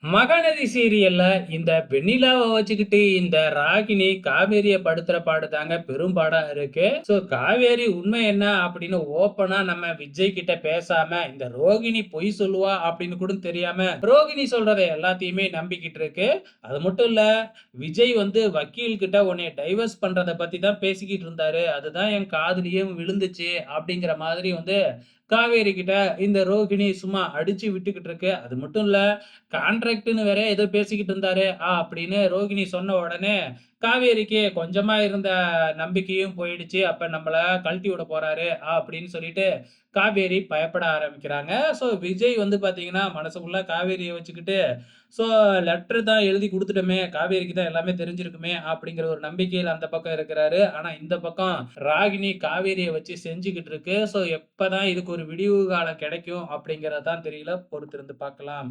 மகாநதி சீரியல்ல இந்த வெண்ணிலாவ வச்சுக்கிட்டு இந்த ராகினி காவேரிய படுத்துற பாடு தாங்க பெரும்பாடா இருக்கு. காவேரி உண்மை என்ன அப்படின்னு ஓப்பனா நம்ம விஜய் கிட்ட பேசாம இந்த ரோகிணி பொய் சொல்லுவா அப்படின்னு கூட தெரியாம ரோகிணி சொல்றத எல்லாத்தையுமே நம்பிக்கிட்டு இருக்கு. அது மட்டும் இல்ல, விஜய் வந்து வக்கீல் கிட்ட உன்னைய டைவர்ஸ் பண்றத பத்தி தான் பேசிக்கிட்டு இருந்தாரு. அதுதான் என் காதுலயும் விழுந்துச்சு அப்படிங்கிற மாதிரி வந்து காவேரி கிட்ட இந்த ரோகிணி சும்மா அடிச்சு விட்டுக்கிட்டு இருக்கு. அது மட்டும் இல்ல, கான்ட்ராக்ட்ன்னு வேற ஏதோ பேசிக்கிட்டு இருந்தாரு. அப்படின்னு ரோகிணி சொன்ன உடனே, காவேரிக்கு கொஞ்சமா இருந்த நம்பிக்கையும் போயிடுச்சு. அப்ப நம்மள கழட்டி விட போறாரு அப்படின்னு சொல்லிட்டு, காவேரி பயப்பட ஆரம்பிக்கிறாங்க. விஜய் வந்து பார்த்தீங்கன்னா, மனசுக்குள்ள காவேரிய வச்சுக்கிட்டு, ஸோ லெட்டர் தான் எழுதி குடுத்துட்டோமே, காவேரிக்கு தான் எல்லாமே தெரிஞ்சிருக்குமே அப்படிங்கிற ஒரு நம்பிக்கையில அந்த பக்கம் இருக்கிறாரு. ஆனா இந்த பக்கம் ராகினி காவேரிய வச்சு செஞ்சுகிட்டு இருக்கு. எப்பதான் இதுக்கு ஒரு விடிவு காலம் கிடைக்கும் அப்படிங்கிறது தான் தெரியல. பொறுத்திருந்து பார்க்கலாம்.